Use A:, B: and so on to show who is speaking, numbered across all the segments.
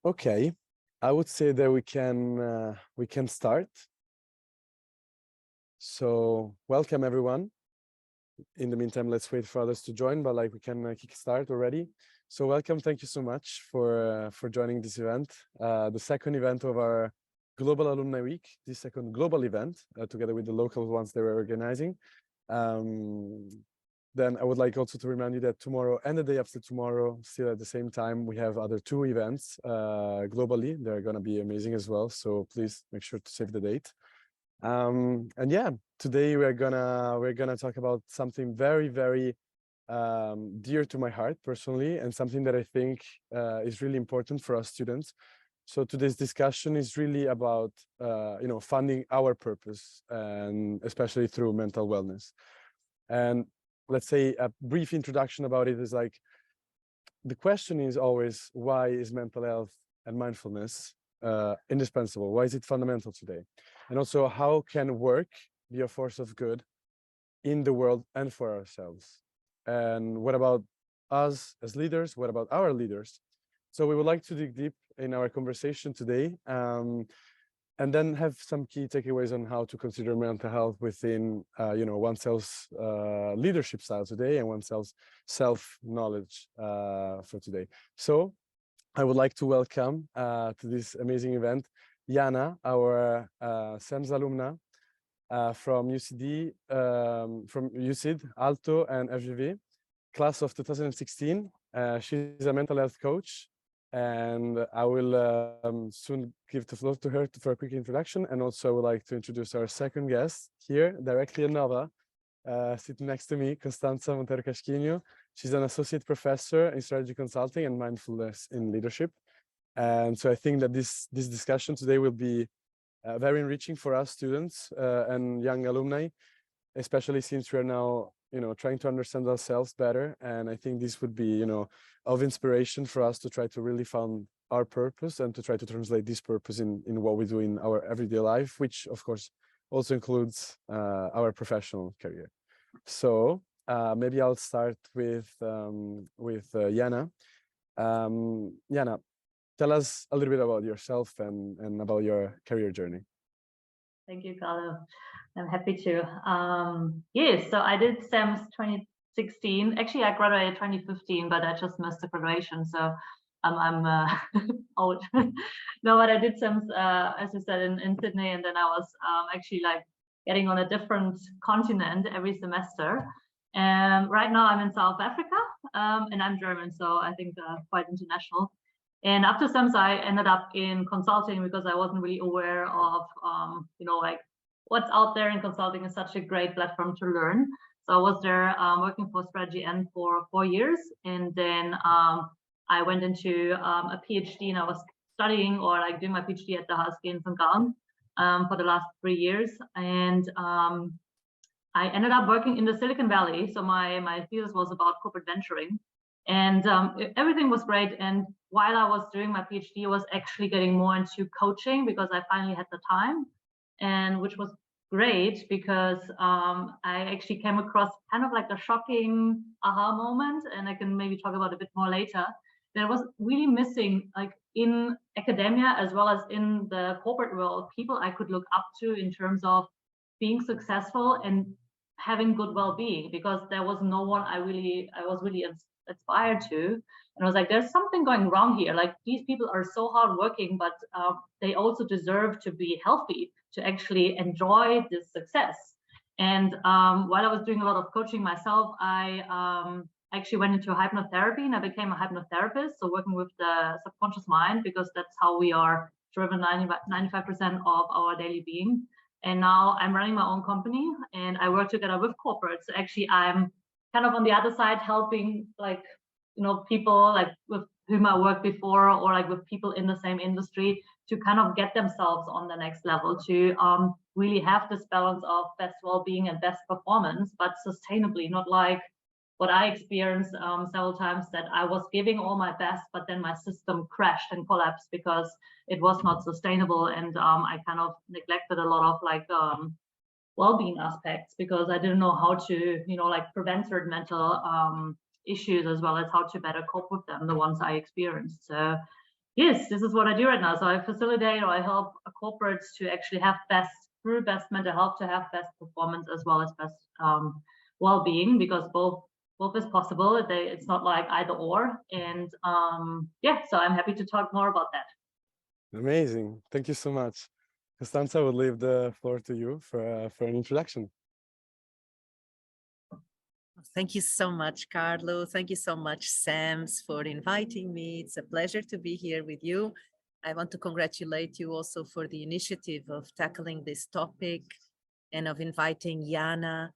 A: Okay, I would say that we can start. So welcome everyone. In the meantime, let's wait for others to join, but like we can kick start already. So welcome, thank you so much for joining this event, the second event of our Global Alumni Week, the second global event, together with the local ones they were organizing. Then I would like also to remind you that tomorrow and the day after tomorrow, still at the same time, we have other two events globally. They're going to be amazing as well. So please make sure to save the date. And yeah, today we're gonna talk about something very, very dear to my heart personally, and something that I think is really important for us students. So today's discussion is really about funding our purpose, and especially through mental wellness. And let's say a brief introduction about it is like, the question is always, why is mental health and mindfulness indispensable? Why is it fundamental today? And also, how can work be a force of good in the world and for ourselves? And what about us as leaders? What about our leaders? So we would like to dig deep in our conversation today, and then have some key takeaways on how to consider mental health within oneself's leadership style today and oneself's self-knowledge for today. So I would like to welcome to this amazing event Jana, our CEMS alumni from UCD, from USYD, AALTO and FGV, class of 2016. She's a mental health coach, and I will soon give the floor to her for a quick introduction. And also I would like to introduce our second guest here, directly in NOVA, sitting next to me, Constanca Monteiro Casquinho. She's an associate professor in strategy consulting and mindfulness in leadership. And so I think that this discussion today will be very enriching for us students and young alumni, especially since we are now trying to understand ourselves better. And I think this would be of inspiration for us to try to really find our purpose and to try to translate this purpose in what we do in our everyday life, which of course also includes our professional career. So maybe I'll start with Jana. Jana, tell us a little bit about yourself and about your career journey.
B: Thank you, Carlo. I'm happy to. Yes, so I did CEMS 2016. Actually, I graduated 2015, but I just missed the graduation, so I'm old. No, but I did CEMS, as you said, in Sydney, and then I was actually like getting on a different continent every semester. And right now I'm in South Africa, and I'm German, so I think quite international. And after CEMS, I ended up in consulting because I wasn't really aware of, like what's out there in consulting is such a great platform to learn. So I was there working for Strategy N for 4 years. And then I went into a PhD, and I was studying or like doing my PhD at the HSG in St. Gallen for the last 3 years. And I ended up working in the Silicon Valley. So my thesis was about corporate venturing. And everything was great. And while I was doing my PhD, I was actually getting more into coaching because I finally had the time, and which was great because I actually came across kind of like a shocking aha moment, and I can maybe talk about it a bit more later. That was really missing, like in academia as well as in the corporate world, people I could look up to in terms of being successful and having good well-being, because there was no one I was really aspired to. And I was like, there's something going wrong here. Like, these people are so hardworking, but they also deserve to be healthy, to actually enjoy this success. And while I was doing a lot of coaching myself, I actually went into hypnotherapy, and I became a hypnotherapist. So working with the subconscious mind, because that's how we are driven 95% of our daily being. And now I'm running my own company, and I work together with corporates. Actually, I'm kind of on the other side, helping people like with whom I worked before, or like with people in the same industry, to kind of get themselves on the next level, to really have this balance of best well-being and best performance, but sustainably, not like what I experienced several times, that I was giving all my best, but then my system crashed and collapsed because it was not sustainable. And I kind of neglected a lot of like well-being aspects, because I didn't know how to, like prevent certain mental issues, as well as how to better cope with them, the ones I experienced. So yes, this is what I do right now. So I facilitate or I help corporates to actually have through best mental health, to have best performance as well as best well-being, because both is possible. It's not like either or. And yeah, so I'm happy to talk more about that.
A: Amazing. Thank you so much. Constanca, I would leave the floor to you for an introduction.
C: Thank you so much, Carlo. Thank you so much, CEMS, for inviting me. It's a pleasure to be here with you. I want to congratulate you also for the initiative of tackling this topic and of inviting Jana.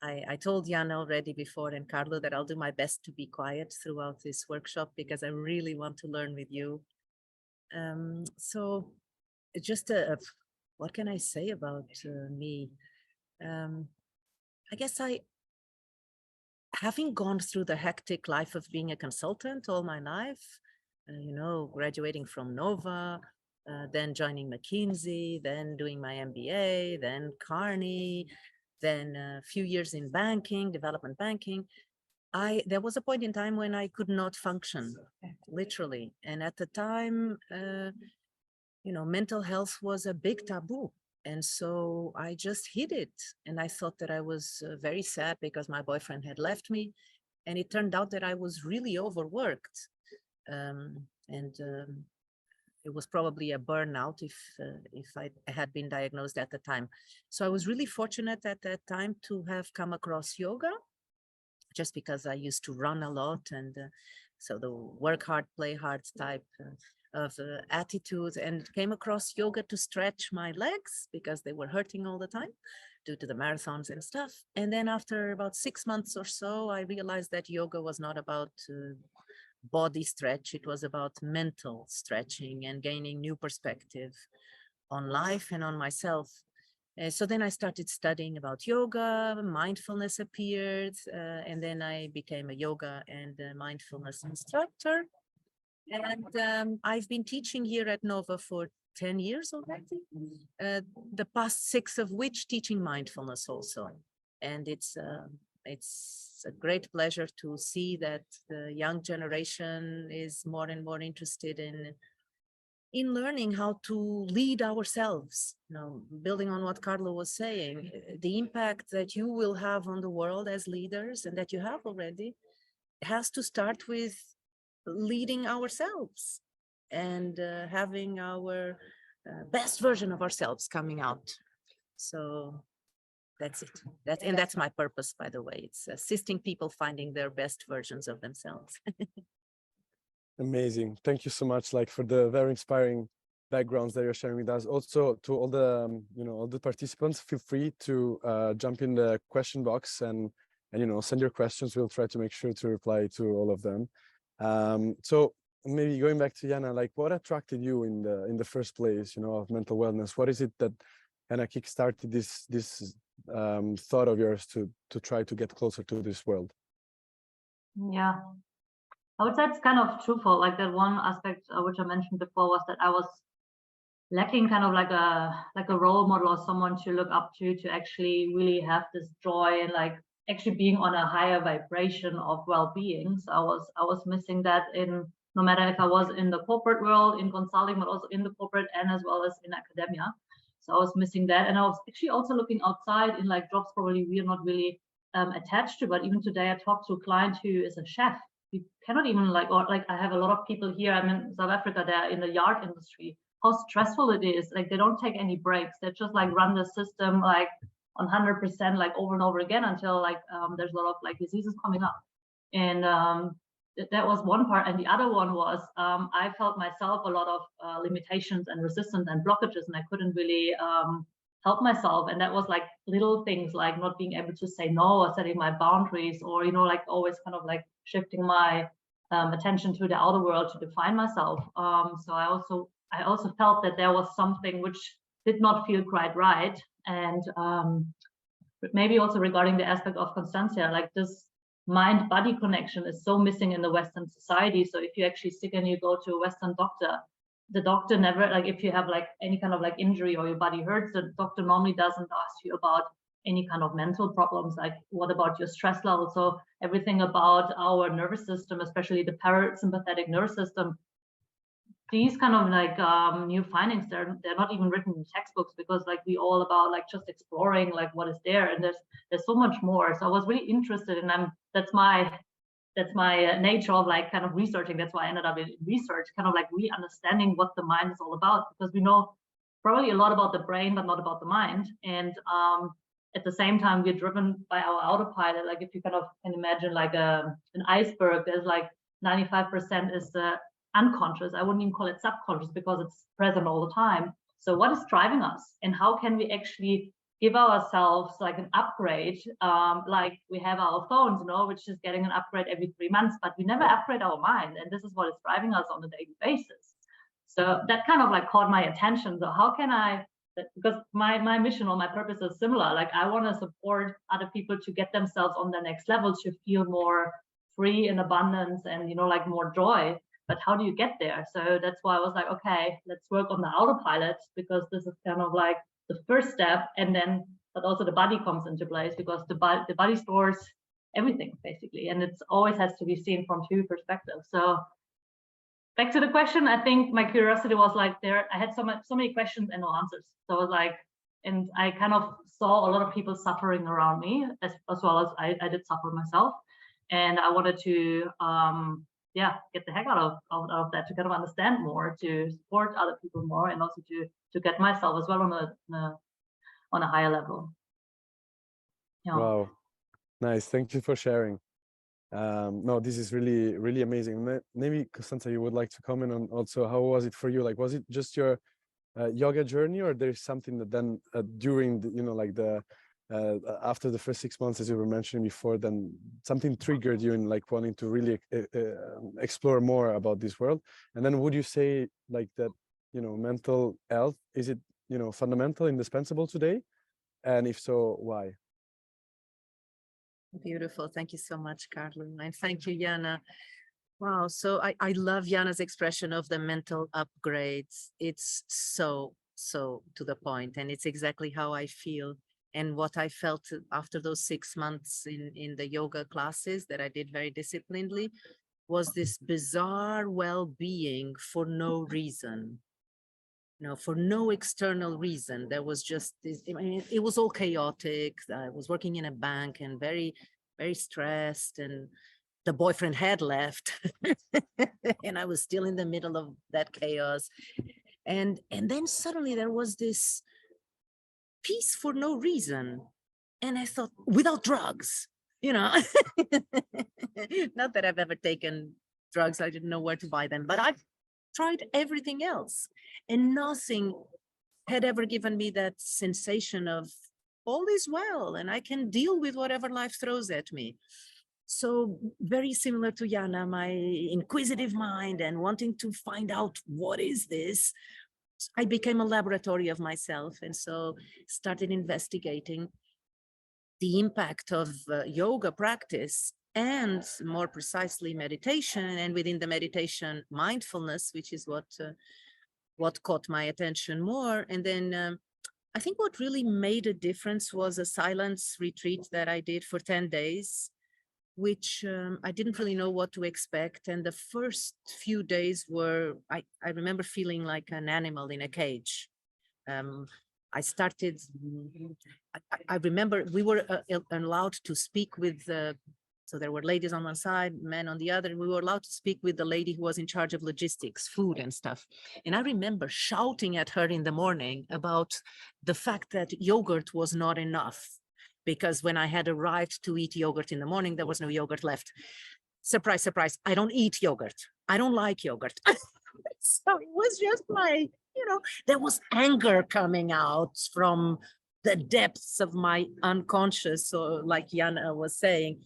C: I told Jana already before and Carlo that I'll do my best to be quiet throughout this workshop because I really want to learn with you. So just what can I say about me? I guess having gone through the hectic life of being a consultant all my life, you know, graduating from NOVA, then joining McKinsey, then doing my MBA, then Carney, then a few years in banking, development banking. There was a point in time when I could not function, literally. And at the time, you know, mental health was a big taboo. And so I just hid it. And I thought that I was very sad because my boyfriend had left me. And it turned out that I was really overworked. It was probably a burnout if I had been diagnosed at the time. So I was really fortunate at that time to have come across yoga, just because I used to run a lot. And so the work hard, play hard type of attitude, and came across yoga to stretch my legs because they were hurting all the time due to the marathons and stuff. And then after about 6 months or so, I realized that yoga was not about body stretch. It was about mental stretching and gaining new perspective on life and on myself. So then I started studying about yoga, mindfulness appeared, and then I became a yoga and mindfulness instructor. And I've been teaching here at NOVA for 10 years already, the past 6 of which teaching mindfulness also. And it's a great pleasure to see that the young generation is more and more interested in learning how to lead ourselves. You know, building on what Carlo was saying, the impact that you will have on the world as leaders, and that you have already, has to start with leading ourselves and having our best version of ourselves coming out. So that's it. That's my purpose, by the way. It's assisting people finding their best versions of themselves.
A: Amazing. Thank you so much, for the very inspiring backgrounds that you're sharing with us. Also, to all the all the participants, feel free to jump in the question box and send your questions. We'll try to make sure to reply to all of them. So maybe going back to Jana, what attracted you in the first place, of mental wellness? What is it that kind of kickstarted this thought of yours to try to get closer to this world?
B: Yeah, I would say it's kind of twofold. Like that one aspect which I mentioned before was that I was lacking kind of like a role model or someone to look up to actually really have this joy and actually being on a higher vibration of well-being. So I was missing that in, no matter if I was in the corporate world, in consulting, but also in the corporate and as well as in academia. So I was missing that. And I was actually also looking outside in jobs probably we're not really attached to, but even today I talked to a client who is a chef. You cannot even I have a lot of people here, I'm in South Africa, they're in the yard industry. How stressful it is. They don't take any breaks. They just run the system on 100% over and over again until there's a lot of diseases coming up. And that was one part. And the other one was I felt myself a lot of limitations and resistance and blockages, and I couldn't really help myself. And that was little things like not being able to say no, or setting my boundaries, or always kind of shifting my attention to the outer world to define myself. So I also felt that there was something which did not feel quite right. And but maybe also regarding the aspect of Constantia, this mind-body connection is so missing in the Western society. So if you're actually sick and you go to a Western doctor, the doctor never, if you have any kind of injury or your body hurts, the doctor normally doesn't ask you about any kind of mental problems, what about your stress level. So everything about our nervous system, especially the parasympathetic nervous system, these kind of like new findings, they're not even written in textbooks, because like we all about like just exploring like what is there, and there's so much more. So I was really interested, and that's my nature of like kind of researching. That's why I ended up in research, kind of like re-understanding what the mind is all about, because we know probably a lot about the brain, but not about the mind. And at the same time, we're driven by our autopilot. Like if you kind of can imagine like an iceberg, there's like 95% is the unconscious. I wouldn't even call it subconscious, because it's present all the time. So what is driving us, and how can we actually give ourselves like an upgrade? Like we have our phones, you know, which is getting an upgrade every 3 months, but we never upgrade our mind, and this is what is driving us on a daily basis. So that kind of like caught my attention. So how can I, because my mission or my purpose is similar. Like I want to support other people to get themselves on the next level, to feel more free in abundance and, you know, like more joy. But how do you get there? So that's why I was like, okay, let's work on the autopilot, because this is kind of like the first step. And then, but also the body comes into place, because the body stores everything basically. And it's always has to be seen from two perspectives. So back to the question, I think my curiosity was like I had so many questions and no answers. So I was like, and I kind of saw a lot of people suffering around me, as well as I did suffer myself. And I wanted to, get the heck out of that, to kind of understand more, to support other people more, and also to get myself as well on a higher level. Yeah.
A: Wow, nice. Thank you for sharing. No, this is really, really amazing. Maybe Constanca, you would like to comment on also, how was it for you? Like, was it just your yoga journey, or there's something that then during the, you know, like the after the first 6 months, as you were mentioning before, then something triggered you in like wanting to really explore more about this world? And then would you say like that, you know, mental health, is it, you know, fundamental, indispensable today? And if so, why?
C: Beautiful. Thank you so much, Carlo. And thank you, Jana. Wow. So I love Jana's expression of the mental upgrades. It's so to the point, and it's exactly how I feel. And what I felt after those 6 months in the yoga classes that I did very disciplinedly was this bizarre well-being for no reason. You know, for no external reason. There was just this, I mean, it was all chaotic. I was working in a bank and very, very stressed, and the boyfriend had left and I was still in the middle of that chaos. And then suddenly there was this peace for no reason. And I thought, without drugs, you know, not that I've ever taken drugs. I didn't know where to buy them, but I've tried everything else, and nothing had ever given me that sensation of all is well and I can deal with whatever life throws at me. So very similar to Jana, my inquisitive mind and wanting to find out what is this, I became a laboratory of myself, and so started investigating the impact of yoga practice, and more precisely meditation, and within the meditation, mindfulness, which is what caught my attention more. And then I think what really made a difference was a silence retreat that I did for 10 days, which I didn't really know what to expect. And the first few days were, I remember feeling like an animal in a cage. I started, I remember we were allowed to speak with so there were ladies on one side, men on the other, and we were allowed to speak with the lady who was in charge of logistics, food and stuff. And I remember shouting at her in the morning about the fact that yogurt was not enough, because when I had arrived to eat yogurt in the morning, there was no yogurt left. Surprise, surprise, I don't eat yogurt. I don't like yogurt. So it was just my, there was anger coming out from the depths of my unconscious, or like Jana was saying.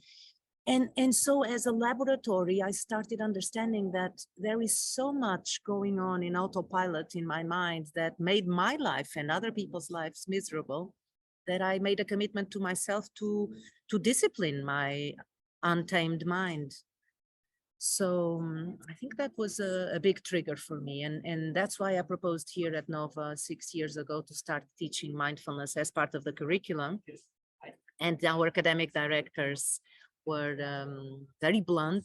C: And so as a laboratory, I started understanding that there is so much going on in autopilot in my mind that made my life and other people's lives miserable, that I made a commitment to myself to discipline my untamed mind. So I think that was a big trigger for me. And that's why I proposed here at NOVA 6 years ago to start teaching mindfulness as part of the curriculum. And our academic directors were very blunt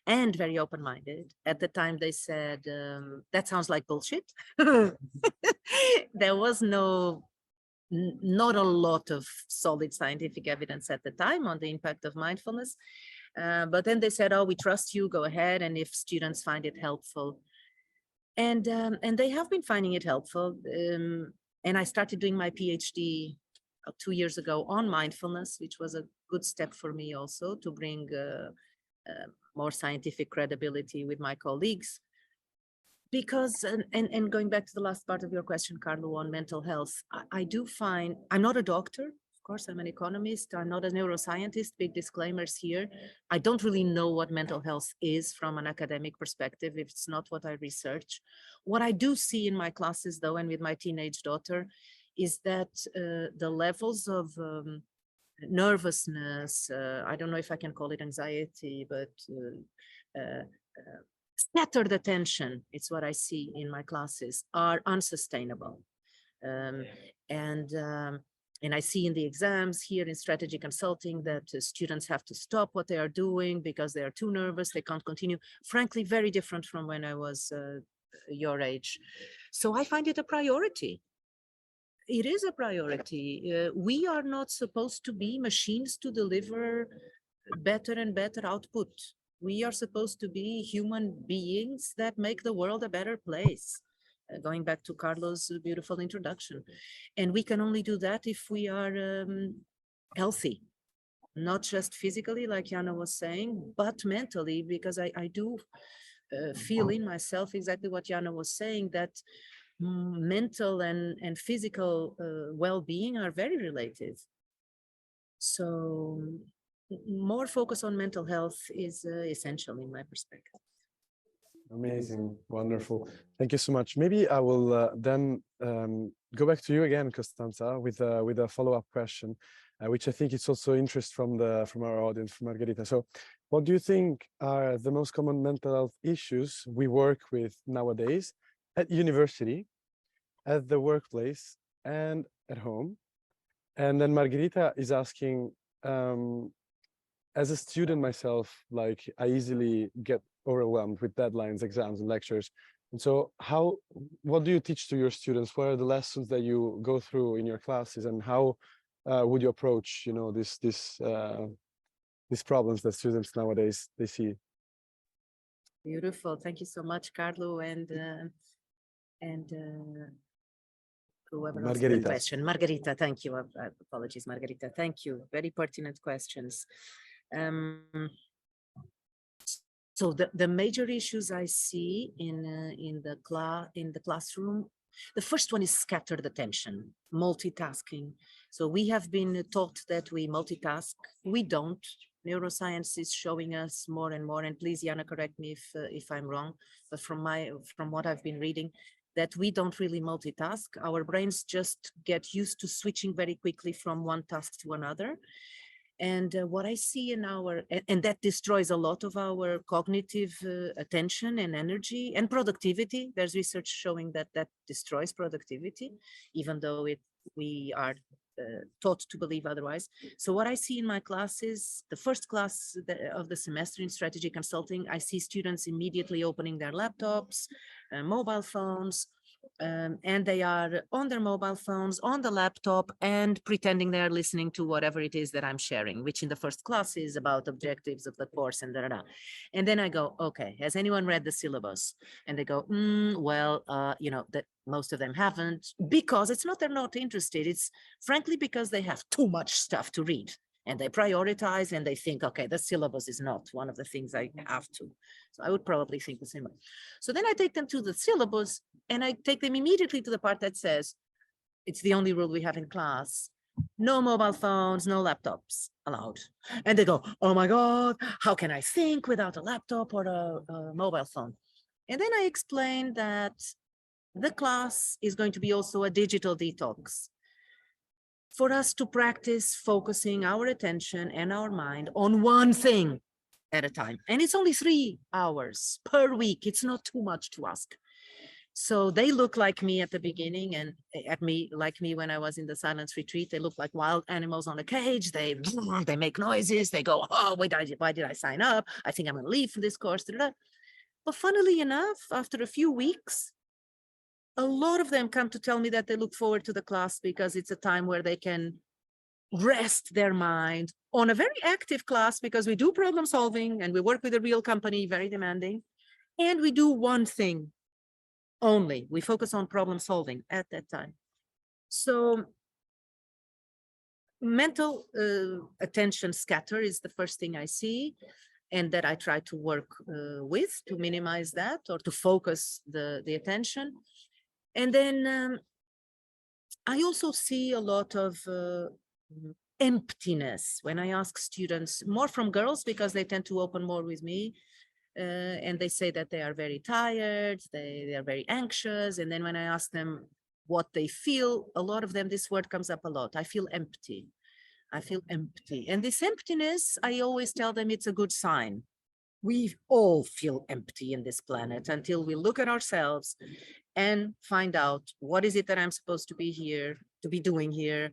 C: and very open-minded. At the time, they said, that sounds like bullshit. There was not a lot of solid scientific evidence at the time on the impact of mindfulness. But then they said, oh, we trust you, go ahead. And if students find it helpful. And they have been finding it helpful. And I started doing my PhD 2 years ago on mindfulness, which was a good step for me also to bring more scientific credibility with my colleagues. Because, and going back to the last part of your question, Carlo, on mental health, I do find, I'm not a doctor, of course, I'm an economist, I'm not a neuroscientist, big disclaimers here. I don't really know what mental health is from an academic perspective, if it's not what I research. What I do see in my classes, though, and with my teenage daughter, is that the levels of nervousness, I don't know if I can call it anxiety, but scattered attention, it's what I see in my classes, are unsustainable. And I see in the exams here in strategy consulting that students have to stop what they are doing because they are too nervous, they can't continue. Frankly, very different from when I was your age. So I find it a priority. It is a priority. We are not supposed to be machines to deliver better and better output. We are supposed to be human beings that make the world a better place. Going back to Carlos' beautiful introduction. And we can only do that if we are healthy, not just physically, like Jana was saying, but mentally, because I do feel in myself exactly what Jana was saying, that mental and physical well-being are very related. So more focus on mental health is essential in my perspective.
A: Amazing, wonderful. Thank you so much. Maybe I will then go back to you again, Constanca, with a follow-up question, which I think is also interest from our audience, from Margherita. So, what do you think are the most common mental health issues we work with nowadays at university, at the workplace, and at home? And then Margherita is asking, as a student myself, like I easily get overwhelmed with deadlines, exams, and lectures. And so what do you teach to your students? What are the lessons that you go through in your classes, and how would you approach, you know, these problems that students nowadays they see?
C: Beautiful. Thank you so much, Carlo, and whoever asked the question. Margherita, thank you. Apologies, Margherita. Thank you. Very pertinent questions. So the major issues I see in the classroom, the first one is scattered attention, multitasking. So we have been taught that we multitask. We don't. Neuroscience is showing us more and more, and please, Jana, correct me if I'm wrong, but from what I've been reading, that we don't really multitask. Our brains just get used to switching very quickly from one task to another. And what I see in and that destroys a lot of our cognitive attention and energy and productivity. There's research showing that destroys productivity, even though we are taught to believe otherwise. So what I see in my classes, the first class of the semester in strategy consulting, I see students immediately opening their laptops, mobile phones, and they are on their mobile phones, on the laptop, and pretending they are listening to whatever it is that I'm sharing, which in the first class is about objectives of the course and da-da-da. And then I go, okay, has anyone read the syllabus? And they go, well, you know, that most of them haven't, because it's not they're not interested. It's frankly because they have too much stuff to read. And they prioritize and they think, okay, the syllabus is not one of the things I have to. So I would probably think the same way. So then I take them to the syllabus and I take them immediately to the part that says, it's the only rule we have in class. No mobile phones, no laptops allowed. And they go, oh my God, how can I think without a laptop or a mobile phone? And then I explain that the class is going to be also a digital detox, for us to practice focusing our attention and our mind on one thing at a time. And it's only 3 hours per week. It's not too much to ask. So they look like me at the beginning, and like me when I was in the silence retreat. They look like wild animals on a cage. They make noises. They go, oh, why did I sign up? I think I'm going to leave for this course. But funnily enough, after a few weeks, a lot of them come to tell me that they look forward to the class because it's a time where they can rest their mind on a very active class, because we do problem solving and we work with a real company, very demanding. And we do one thing only. We focus on problem solving at that time. So mental attention scatter is the first thing I see, and that I try to work with to minimize that, or to focus the attention. And then I also see a lot of emptiness when I ask students, more from girls because they tend to open more with me. And they say that they are very tired, they are very anxious. And then when I ask them what they feel, a lot of them, this word comes up a lot. I feel empty. I feel empty. And this emptiness, I always tell them it's a good sign. We all feel empty in this planet until we look at ourselves and find out, what is it that I'm supposed to be here, to be doing here?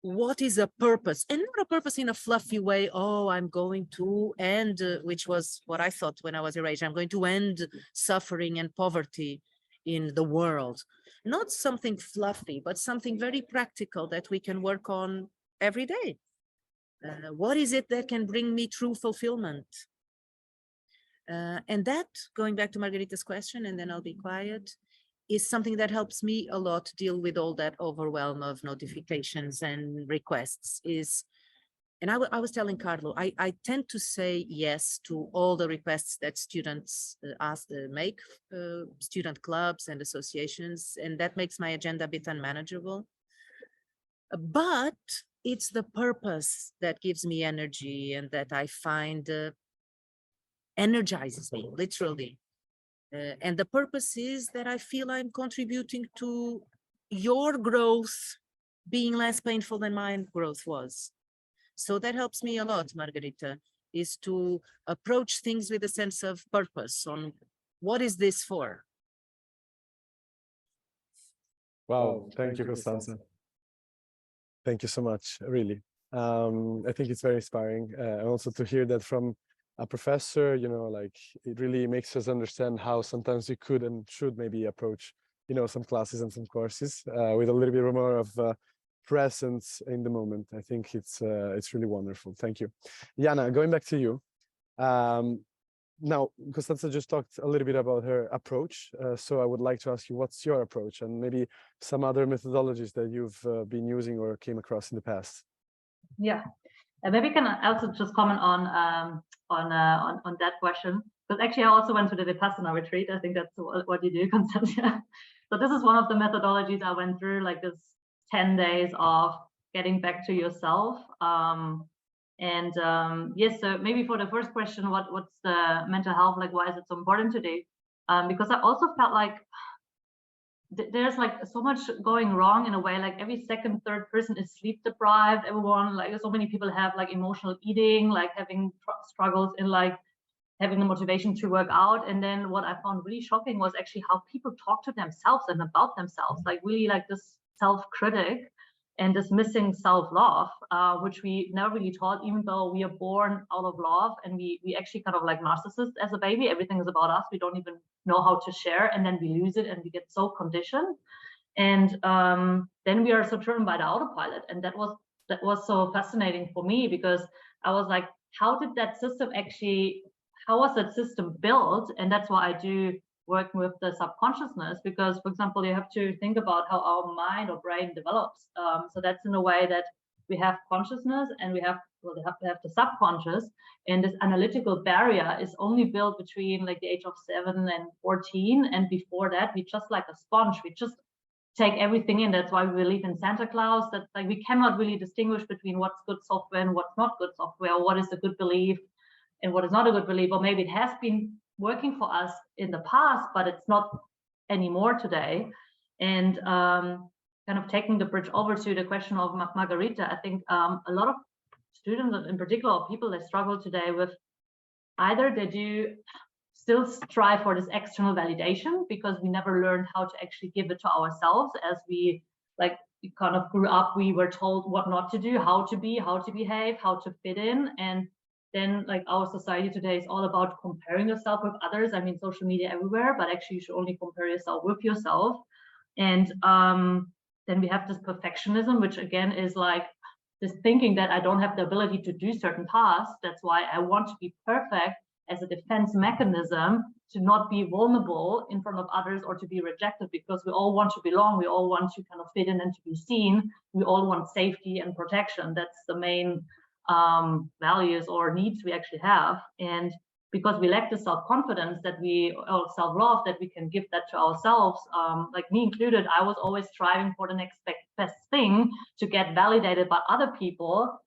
C: What is a purpose? And not a purpose in a fluffy way. Oh, I'm going to end, which was what I thought when I was your age. I'm going to end suffering and poverty in the world. Not something fluffy, but something very practical that we can work on every day. What is it that can bring me true fulfillment? And that, going back to Margarita's question, and then I'll be quiet, is something that helps me a lot deal with all that overwhelm of notifications and requests. And I was telling Carlo, I tend to say yes to all the requests that students make, student clubs and associations, and that makes my agenda a bit unmanageable. But it's the purpose that gives me energy and that I find energizes me, literally. And the purpose is that I feel I'm contributing to your growth being less painful than my growth was. So that helps me a lot, Margarita, is to approach things with a sense of purpose on what is this for?
A: Wow, thank you, Constanca. Thank you so much, really. I think it's very inspiring. And also to hear that from a professor, you know, like it really makes us understand how sometimes we could and should maybe approach, you know, some classes and some courses with a little bit more of presence in the moment. I think it's really wonderful. Thank you. Jana, going back to you. Now, Constanca just talked a little bit about her approach. So I would like to ask you, what's your approach, and maybe some other methodologies that you've been using or came across in the past?
B: Yeah, and maybe can I also just comment on that question, because actually I also went to the Vipassana retreat. I think that's what you do, Constantia. So this is one of the methodologies I went through, like this 10 days of getting back to yourself. Yes, so maybe for the first question, what's the mental health, like why is it so important today? Because I also felt like there's like so much going wrong in a way, like every second, third person is sleep deprived. Everyone, like so many people have like emotional eating, like having struggles in like having the motivation to work out. And then what I found really shocking was actually how people talk to themselves and about themselves, like really like this self-critic and this missing self-love, which we never really taught, even though we are born out of love and we actually kind of like narcissists as a baby. Everything is about us. We don't even know how to share, and then we lose it and we get so conditioned. And then we are so driven by the autopilot. And that was so fascinating for me, because I was like, how did that system actually, how was that system built? And that's why I do work with the subconsciousness, because, for example, you have to think about how our mind or brain develops. So that's in a way that we have consciousness and we have the subconscious, and this analytical barrier is only built between like the age of 7 and 14, and before that we just like a sponge, we just take everything in. That's why we believe in Santa Claus, that like we cannot really distinguish between what's good software and what's not good software, or what is a good belief and what is not a good belief. Or maybe it has been working for us in the past, but it's not anymore today. And kind of taking the bridge over to the question of Margarita, I think a lot of students, in particular people, they struggle today with either they do still strive for this external validation because we never learned how to actually give it to ourselves. As we kind of grew up, we were told what not to do, how to be, how to behave, how to fit in. And then like our society today is all about comparing yourself with others. I mean, social media everywhere, but actually you should only compare yourself with yourself. And then we have this perfectionism, which again is like this thinking that I don't have the ability to do certain tasks. That's why I want to be perfect as a defense mechanism to not be vulnerable in front of others or to be rejected, because we all want to belong. We all want to kind of fit in and to be seen. We all want safety and protection. That's the main values or needs we actually have. And because we lack the self-confidence that we, or self-love that we can give that to ourselves, like me included, I was always striving for the next best thing to get validated by other people,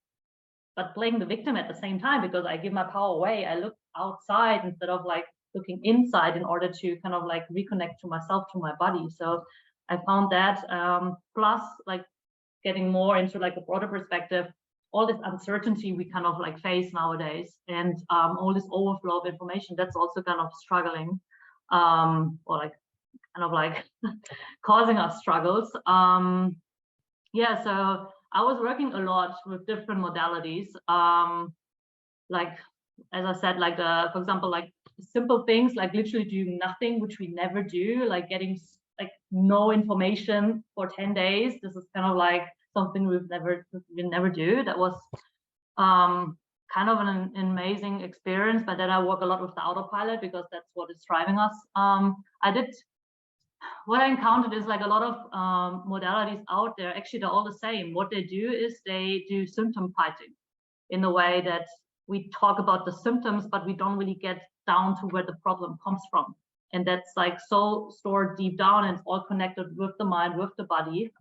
B: but playing the victim at the same time, because I give my power away. I look outside instead of like looking inside in order to kind of like reconnect to myself, to my body. So I found that plus like getting more into like a broader perspective, all this uncertainty we kind of like face nowadays, and all this overflow of information, that's also kind of struggling, or like kind of like causing us struggles. Yeah, so I was working a lot with different modalities, like as I said, like for example, like simple things like literally doing nothing, which we never do, like getting like no information for 10 days. This is kind of like something we never do. That was kind of an amazing experience, but then I work a lot with the autopilot because that's what is driving us. What I encountered is like a lot of modalities out there, actually they're all the same. What they do is they do symptom fighting in the way that we talk about the symptoms, but we don't really get down to where the problem comes from. And that's like so stored deep down, and it's all connected with the mind, with the body.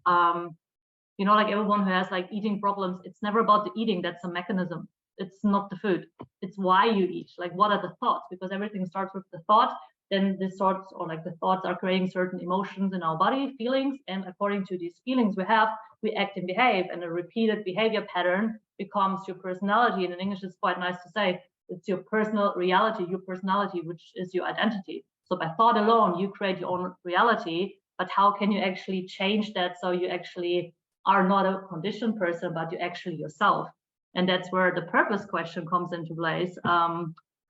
B: You know, like everyone who has like eating problems, it's never about the eating, that's a mechanism. It's not the food, it's why you eat. Like what are the thoughts? Because everything starts with the thought. Then this sorts, or like the thoughts are creating certain emotions in our body, feelings, and according to these feelings we have, we act and behave, and a repeated behavior pattern becomes your personality. And in English it's quite nice to say it's your personal reality, your personality, which is your identity. So by thought alone you create your own reality, but how can you actually change that so you actually are not a conditioned person, but you're actually yourself? And that's where the purpose question comes into place.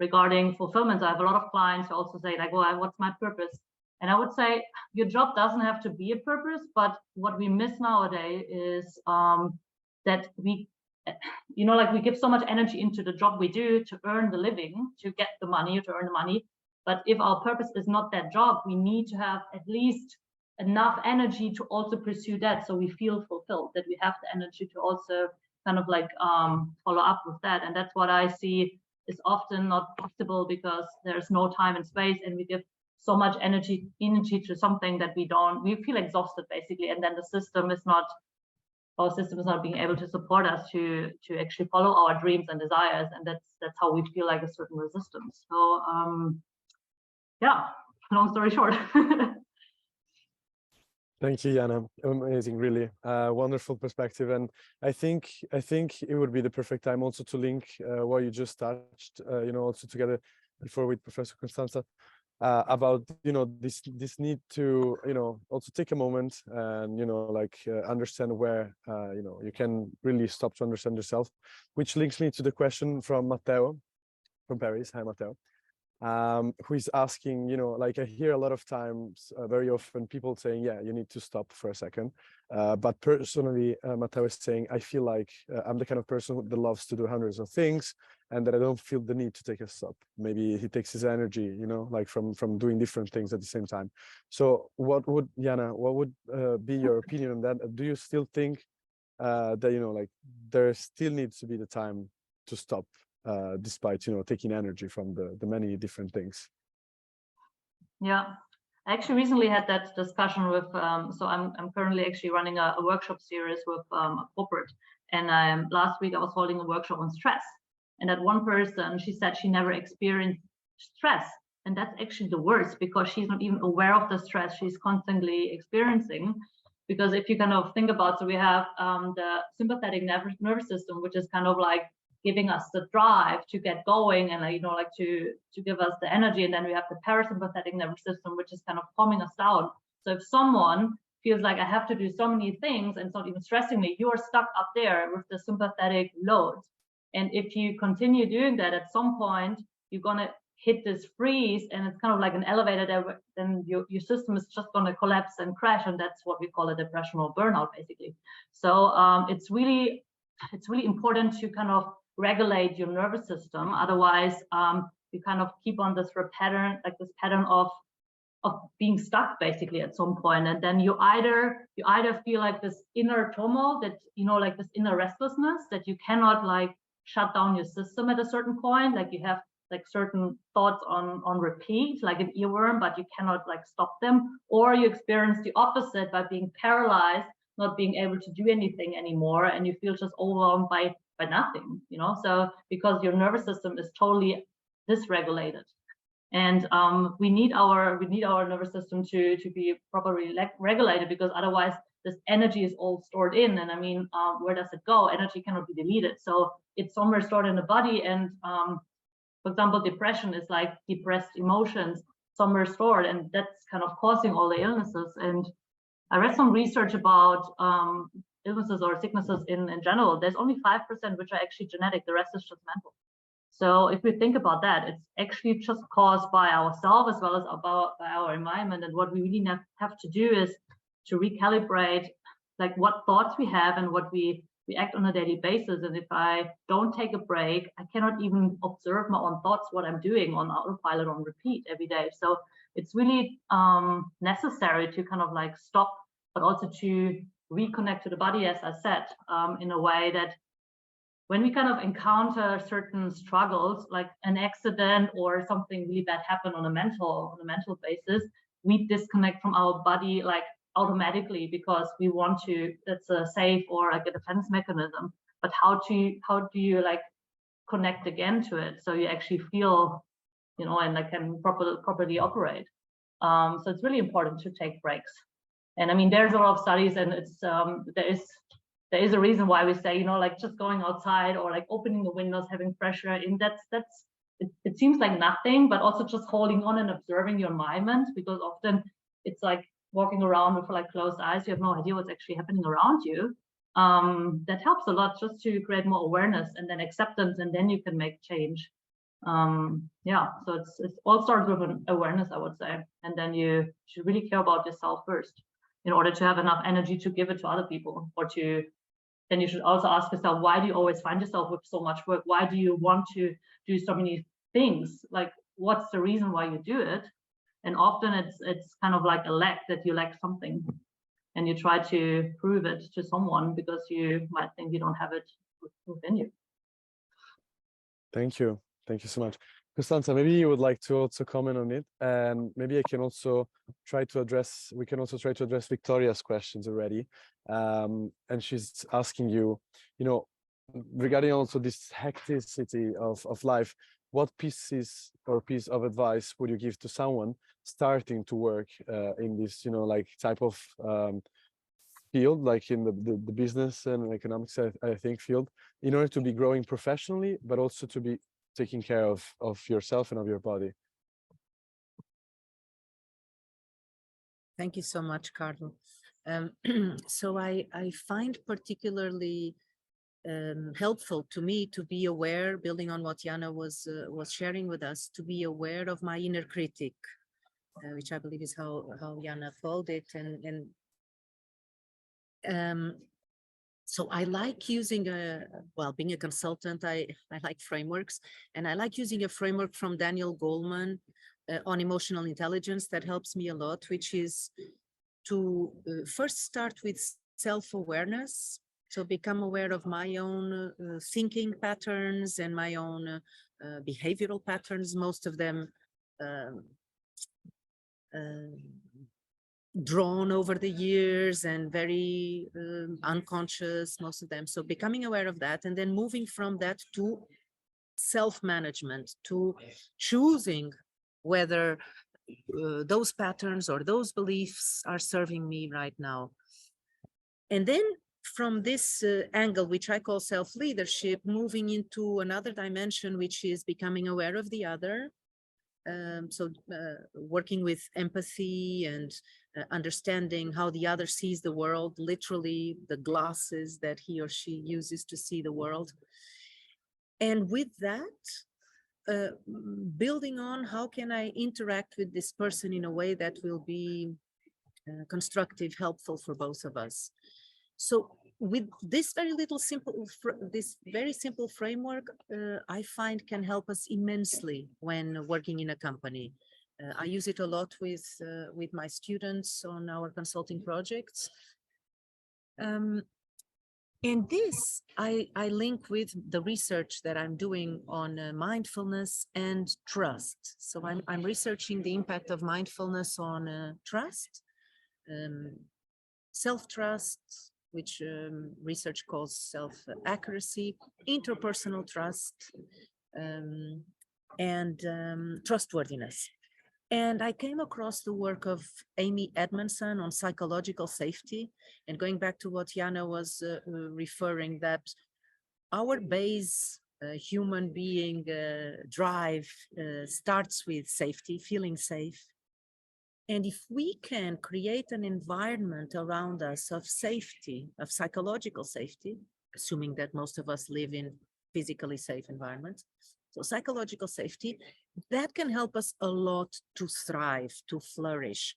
B: Regarding fulfillment, I have a lot of clients who also say like, well, what's my purpose? And I would say your job doesn't have to be a purpose, but what we miss nowadays is that we, you know, like we give so much energy into the job we do to earn the living, to get the money, to earn the money. But if our purpose is not that job, we need to have at least enough energy to also pursue that, so we feel fulfilled, that we have the energy to also kind of like follow up with that. And that's what I see is often not possible because there's no time and space, and we give so much energy to something that we feel exhausted basically, and then the system is not, our system is not being able to support us to actually follow our dreams and desires, and that's how we feel like a certain resistance. So yeah, long story short.
A: Thank you, Jana. Amazing, really wonderful perspective. And I think it would be the perfect time also to link what you just touched, you know, also together before with Professor Constanca about, you know, this need to, you know, also take a moment and, you know, like understand where, you know, you can really stop to understand yourself, which links me to the question from Matteo from Paris. Hi, Matteo. Who is asking, you know, like I hear a lot of times, very often people saying, yeah, you need to stop for a second. But personally, Matteo is saying, I feel like I'm the kind of person that loves to do hundreds of things and that I don't feel the need to take a stop. Maybe he takes his energy, you know, like from doing different things at the same time. So what would, Jana, what would be your opinion on that? Do you still think that, you know, like there still needs to be the time to stop? Despite, you know, taking energy from the many different things.
B: Yeah, I actually recently had that discussion with, so I'm currently actually running a workshop series with a corporate, and last week I was holding a workshop on stress, and that one person, she said she never experienced stress, and that's actually the worst because she's not even aware of the stress she's constantly experiencing. Because if you kind of think about, so we have the sympathetic nervous system, which is kind of like giving us the drive to get going and like to give us the energy. And then we have the parasympathetic nervous system, which is kind of calming us down. So if someone feels like I have to do so many things and it's not even stressing me, you are stuck up there with the sympathetic load. And if you continue doing that, at some point you're gonna hit this freeze, and it's kind of like an elevator there, then your system is just going to collapse and crash, and that's what we call a depression or burnout, basically. So it's really important to kind of regulate your nervous system. Otherwise, you kind of keep on this pattern of being stuck basically at some point, and then you either feel like this inner turmoil, that like this inner restlessness, that you cannot like shut down your system at a certain point, like you have like certain thoughts on repeat, like an earworm, but you cannot like stop them, or you experience the opposite by being paralyzed, not being able to do anything anymore, and you feel just overwhelmed by nothing, so because your nervous system is totally dysregulated. And we need our nervous system to be properly regulated, because otherwise this energy is all stored in, and I mean, where does it go? Energy cannot be deleted, so it's somewhere stored in the body. And for example, depression is like depressed emotions somewhere stored, and that's kind of causing all the illnesses. And I read some research about illnesses or sicknesses in general. There's only 5% which are actually genetic, the rest is just mental. So if we think about that, it's actually just caused by ourselves as well as by our environment. And what we really have to do is to recalibrate like what thoughts we have and what we act on a daily basis. And if I don't take a break, I cannot even observe my own thoughts, what I'm doing on autopilot, on repeat every day. So it's really necessary to kind of like stop, but also to reconnect to the body, as I said, in a way that when we kind of encounter certain struggles, like an accident or something really bad happen on a mental basis, we disconnect from our body like automatically, because we want to, it's a safe or like a defense mechanism. But how do you like connect again to it, so you actually feel, and like can properly operate? So it's really important to take breaks. And I mean, there's a lot of studies, and it's there is a reason why we say, like just going outside or like opening the windows, having fresh air in, it seems like nothing, but also just holding on and observing your environment, because often it's like walking around with like closed eyes, you have no idea what's actually happening around you. That helps a lot, just to create more awareness and then acceptance, and then you can make change. Yeah, so it's all starts with an awareness, I would say, and then you should really care about yourself first in order to have enough energy to give it to other people, or then you should also ask yourself, why do you always find yourself with so much work? Why do you want to do so many things? Like, what's the reason why you do it? And often it's kind of like a lack, that you lack something, and you try to prove it to someone because you might think you don't have it within you.
A: Thank you so much. Constanca, maybe you would like to also comment on it, and maybe I can also try to address, we can also try to address Victoria's questions already. And she's asking you, regarding also this hecticity of life, what piece of advice would you give to someone starting to work in this, like type of field, like in the business and economics, I think, field, in order to be growing professionally, but also to be taking care of yourself and of your body?
C: Thank you so much, Carlo. So I find particularly helpful to me to be aware, building on what Jana was sharing with us, to be aware of my inner critic, which I believe is how Jana called it. And so I like using being a consultant, I like frameworks, and I like using a framework from Daniel Goleman on emotional intelligence that helps me a lot, which is to first start with self-awareness. So become aware of my own thinking patterns and my own behavioral patterns, most of them drawn over the years and very unconscious, most of them. So becoming aware of that, and then moving from that to self-management, to choosing whether those patterns or those beliefs are serving me right now. And then from this angle, which I call self-leadership, moving into another dimension, which is becoming aware of the other. Working with empathy and understanding how the other sees the world, literally the glasses that he or she uses to see the world. And with that, building on how can I interact with this person in a way that will be constructive, helpful for both of us. So with this very simple framework, I find can help us immensely when working in a company. I use it a lot with my students on our consulting projects. And this I link with the research that I'm doing on mindfulness and trust. So I'm researching the impact of mindfulness on trust, self-trust, which research calls self-accuracy, interpersonal trust, and trustworthiness. And I came across the work of Amy Edmondson on psychological safety. And going back to what Jana was referring, that our base human being drive starts with safety, feeling safe. And if we can create an environment around us of safety, of psychological safety, assuming that most of us live in physically safe environments, so psychological safety, that can help us a lot to thrive, to flourish.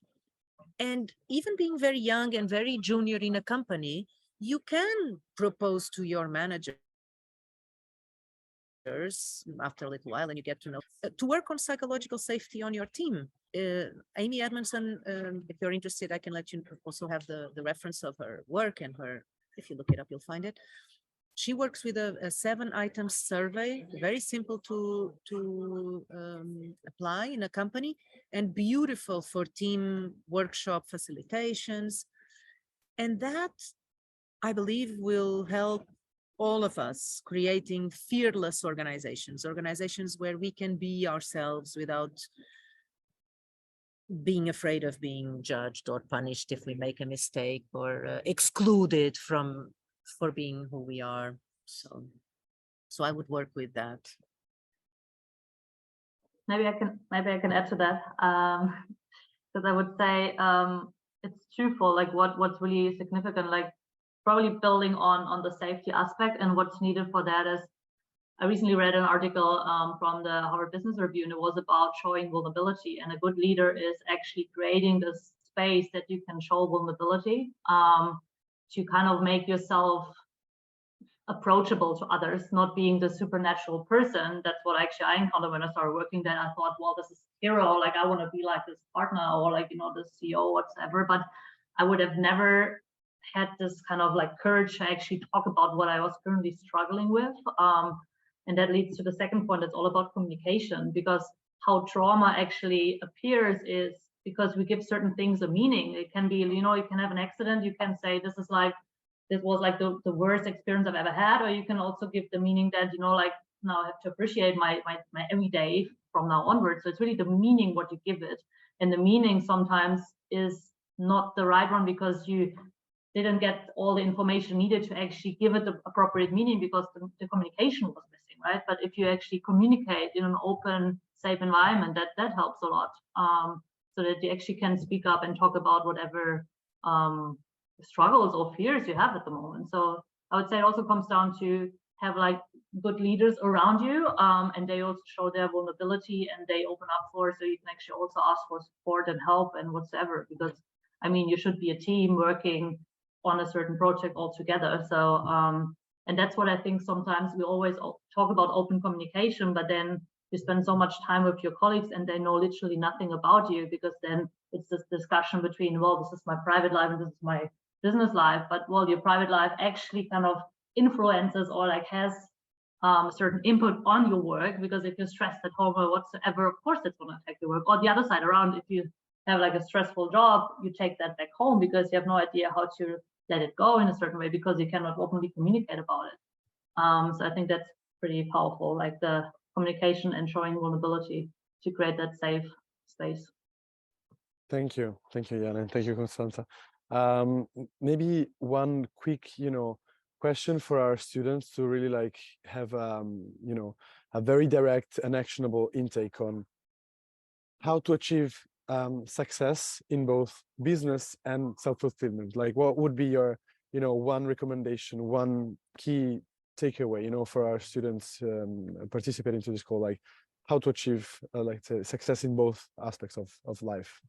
C: And even being very young and very junior in a company, you can propose to your manager after a little while, and you get to know, to work on psychological safety on your team. Amy Edmondson, if you're interested, I can let you also have the reference of her work, and her, if you look it up, you'll find it. She works with a 7-item survey, very simple to apply in a company, and beautiful for team workshop facilitations. And that, I believe, will help all of us creating fearless organizations where we can be ourselves without being afraid of being judged or punished if we make a mistake, or excluded for being who we are. So I would work with that.
B: Maybe I can add to that, because I would say it's twofold. Like what's really significant, like probably building on the safety aspect, and what's needed for that is, I recently read an article from the Harvard Business Review, and it was about showing vulnerability. And a good leader is actually creating this space that you can show vulnerability, to kind of make yourself approachable to others, not being the supernatural person. That's what actually I encountered when I started working there. I thought, well, this is hero, like I want to be like this partner, or like, you know, the CEO, whatever. But I would have never had this kind of like courage to actually talk about what I was currently struggling with. And that leads to the second point. It's all about communication, because how trauma actually appears is because we give certain things a meaning. It can be, you know, you can have an accident, you can say this was like the worst experience I've ever had, or you can also give the meaning that, you know, like, now I have to appreciate my everyday from now onwards. So it's really the meaning what you give it, and the meaning sometimes is not the right one because you didn't get all the information needed to actually give it the appropriate meaning, because the communication was missing, right? But if you actually communicate in an open, safe environment, that helps a lot, so that you actually can speak up and talk about whatever struggles or fears you have at the moment. So I would say it also comes down to have like good leaders around you, and they also show their vulnerability, and they open up for, so you can actually also ask for support and help and whatsoever, because I mean, you should be a team working on a certain project all together. So and that's what I think sometimes we always talk about open communication, but then you spend so much time with your colleagues and they know literally nothing about you, because then it's this discussion between, well, this is my private life and this is my business life, but well, your private life actually kind of influences or like has certain input on your work, because if you're stressed at home or whatsoever, of course it's going to affect your work. Or the other side around, if you have like a stressful job, you take that back home because you have no idea how to let it go in a certain way, because you cannot openly communicate about it. So I think that's pretty powerful, like the communication and showing vulnerability to create that safe space.
A: Thank you, Jana, and thank you, Constanca. Maybe one quick, question for our students to really like have, a very direct and actionable intake on how to achieve success in both business and self-fulfillment. Like, what would be your, one recommendation, one key takeaway, for our students participating to this call, like how to achieve like the success in both aspects of life?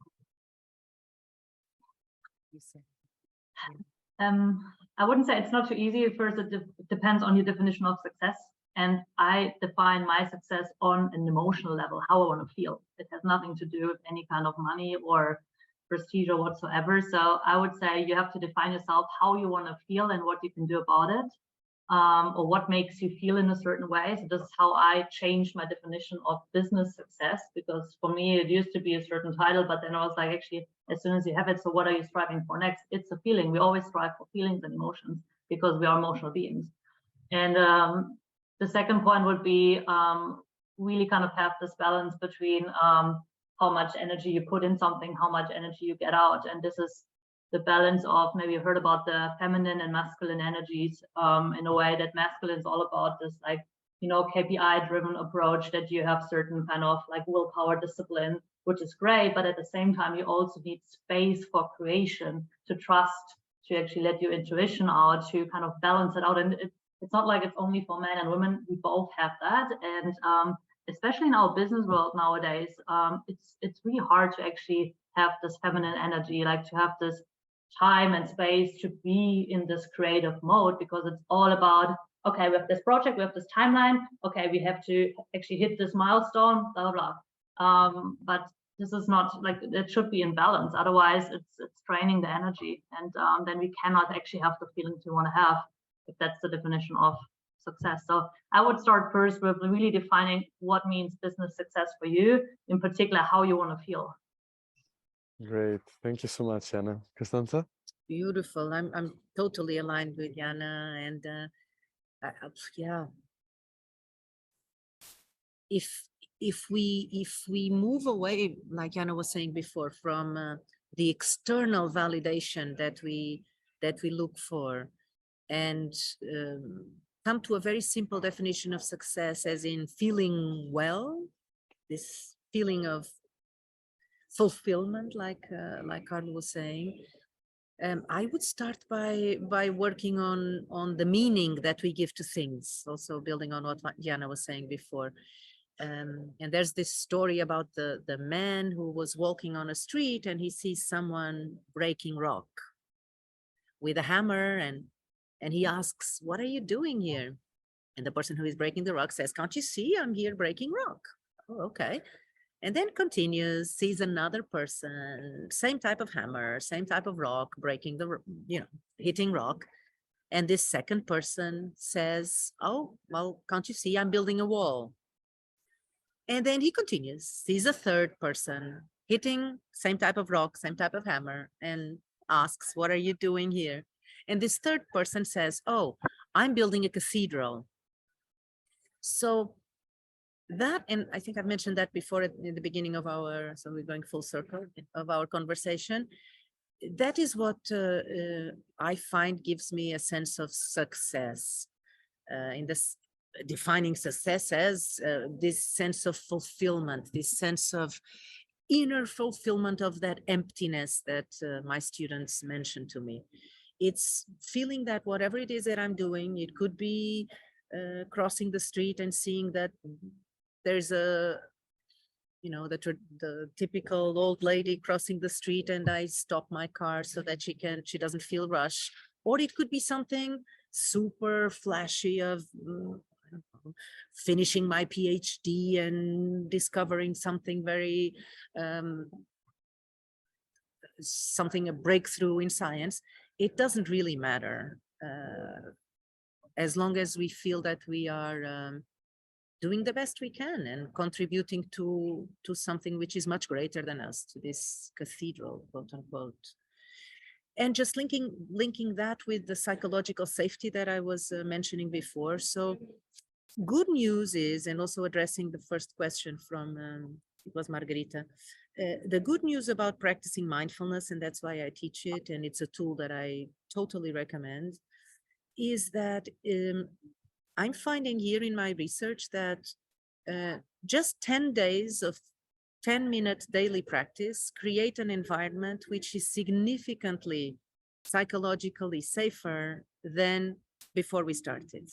B: I wouldn't say it's not too easy. First, it depends on your definition of success. And I define my success on an emotional level, how I want to feel. It has nothing to do with any kind of money or prestige or whatsoever. So I would say you have to define yourself how you want to feel and what you can do about it, or what makes you feel in a certain way. So this is how I changed my definition of business success, because for me, it used to be a certain title, but then I was like, actually, as soon as you have it, so what are you striving for next? It's a feeling. We always strive for feelings and emotions because we are emotional beings. And the second point would be really kind of have this balance between how much energy you put in something, how much energy you get out. And this is the balance of, maybe you heard about the feminine and masculine energies, in a way that masculine is all about this, like, KPI driven approach, that you have certain kind of like willpower, discipline, which is great. But at the same time, you also need space for creation, to trust, to actually let your intuition out, to kind of balance it out. And it's not like it's only for men and women. We both have that. And especially in our business world nowadays, it's really hard to actually have this feminine energy, like to have this time and space to be in this creative mode, because it's all about, okay, we have this project, we have this timeline, okay, we have to actually hit this milestone, blah, blah, blah. But this is not like, it should be in balance. Otherwise, it's draining the energy. And then we cannot actually have the feelings we want to have, if that's the definition of success. So I would start first with really defining what means business success for you, in particular, how you want to feel.
A: Great. Thank you so much, Jana. Constanca?
C: Beautiful. I'm totally aligned with Jana. And yeah, if we move away, like Jana was saying before, from the external validation that we look for, and come to a very simple definition of success, as in feeling well, this feeling of fulfillment, like Carlo was saying, I would start by working on the meaning that we give to things, also building on what Jana was saying before. And there's this story about the man who was walking on a street, and he sees someone breaking rock with a hammer, and he asks, "What are you doing here?" And the person who is breaking the rock says, "Can't you see I'm here breaking rock?" "Oh, okay." And then continues, sees another person, same type of hammer, same type of rock, breaking hitting rock. And this second person says, "Oh, well, can't you see I'm building a wall?" And then he continues, sees a third person hitting same type of rock, same type of hammer, and asks, "What are you doing here?" And this third person says, "Oh, I'm building a cathedral." So that, and I think I've mentioned that before in the beginning of so we're going full circle of our conversation. That is what I find gives me a sense of success, in this defining success as this sense of fulfillment, this sense of inner fulfillment of that emptiness that my students mentioned to me. It's feeling that whatever it is that I'm doing, it could be crossing the street and seeing that there's the typical old lady crossing the street, and I stop my car so that she doesn't feel rushed. Or it could be something super flashy of finishing my PhD and discovering something very, a breakthrough in science. It doesn't really matter, as long as we feel that we are doing the best we can and contributing to something which is much greater than us, to this cathedral, quote unquote. And just linking that with the psychological safety that I was mentioning before. So good news is, and also addressing the first question from, it was Margarita, the good news about practicing mindfulness, and that's why I teach it, and it's a tool that I totally recommend, is that I'm finding here in my research that just 10 days of 10-minute daily practice create an environment which is significantly psychologically safer than before we started.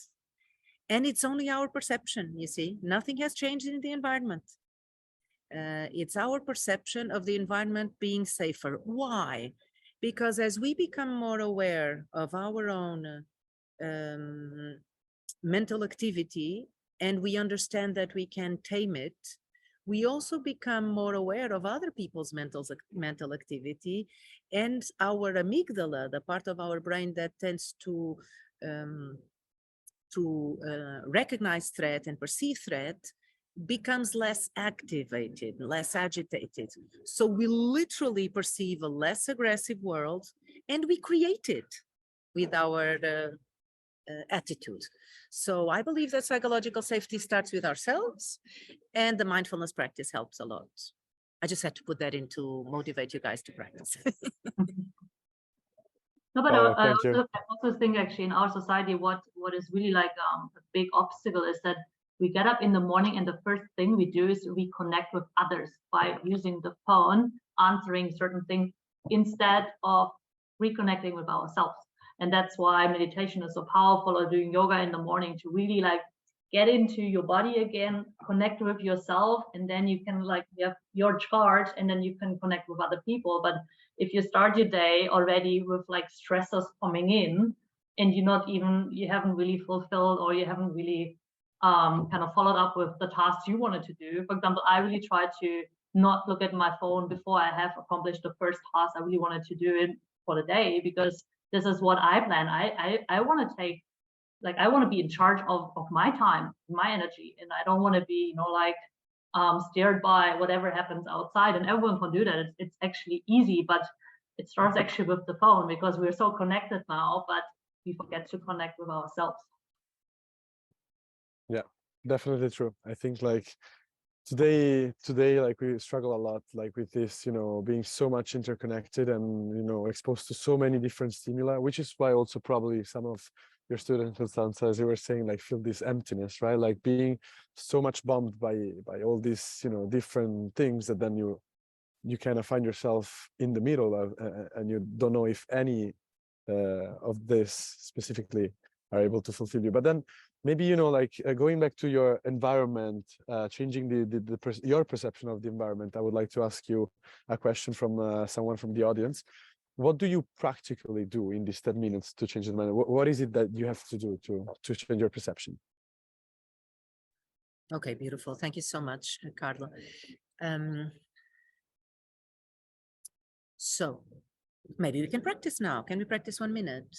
C: And it's only our perception, you see, nothing has changed in the environment. It's our perception of the environment being safer. Why? Because as we become more aware of our own mental activity, and we understand that we can tame it, we also become more aware of other people's mental activity, and our amygdala, the part of our brain that tends to recognize threat and perceive threat, becomes less activated, less agitated. So we literally perceive a less aggressive world, and we create it with our attitude. So I believe that psychological safety starts with ourselves, and the mindfulness practice helps a lot. I just had to put that in to motivate you guys to practice.
B: No, but I
A: thank you.
B: also think actually in our society, what is really like a big obstacle is that we get up in the morning and the first thing we do is we connect with others by using the phone, answering certain things instead of reconnecting with ourselves. And that's why meditation is so powerful, or doing yoga in the morning, to really like get into your body again, connect with yourself, and then you can like you have your charge, and then you can connect with other people. But if you start your day already with like stressors coming in, and you haven't really fulfilled, or you haven't really kind of followed up with the tasks you wanted to do. For example, I really try to not look at my phone before I have accomplished the first task I really wanted to do it for the day, because this is what I plan. I want to take, like, I want to be in charge of my time, my energy, and I don't want to be, steered by whatever happens outside. And everyone can do that. It's actually easy, but it starts actually with the phone, because we're so connected now, but we forget to connect with ourselves.
A: Yeah, definitely true. I think like today like we struggle a lot like with this, being so much interconnected and exposed to so many different stimuli, which is why also probably some of your students, Constanca, as you were saying, like feel this emptiness, right? Like being so much bombed by all these different things, that then you kind of find yourself in the middle of and you don't know if any of this specifically are able to fulfill you. But then maybe going back to your environment, changing your perception of the environment, I would like to ask you a question from someone from the audience. What do you practically do in these 10 minutes to change the environment? What is it that you have to do to change your perception?
C: Okay, beautiful. Thank you so much, Carlo. So maybe we can practice now. Can we practice 1 minute?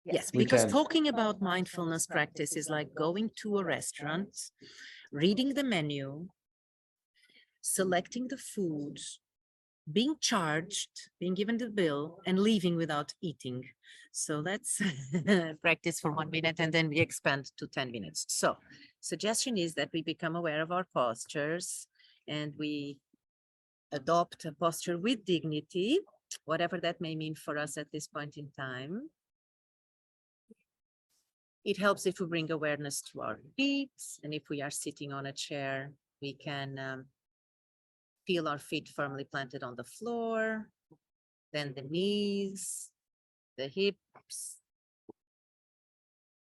C: Yes, because talking about mindfulness practice is like going to a restaurant, reading the menu, selecting the food, being charged, being given the bill, and leaving without eating. So let's practice for 1 minute, and then we expand to 10 minutes. So suggestion is that we become aware of our postures, and we adopt a posture with dignity, whatever that may mean for us at this point in time. It helps if we bring awareness to our feet, and if we are sitting on a chair, we can feel our feet firmly planted on the floor, then the knees, the hips,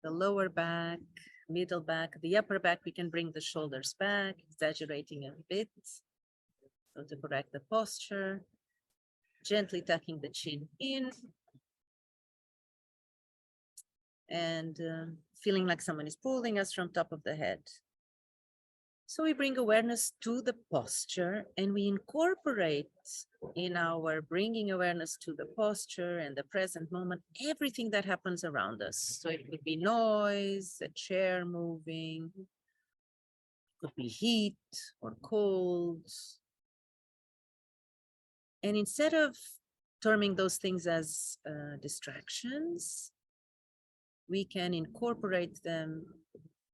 C: the lower back, middle back, the upper back. We can bring the shoulders back, exaggerating a bit. So to correct the posture, gently tucking the chin in, and feeling like someone is pulling us from top of the head. So we bring awareness to the posture, and we incorporate in our bringing awareness to the posture and the present moment everything that happens around us. So it could be noise, a chair moving, it could be heat or cold. And instead of terming those things as distractions, we can incorporate them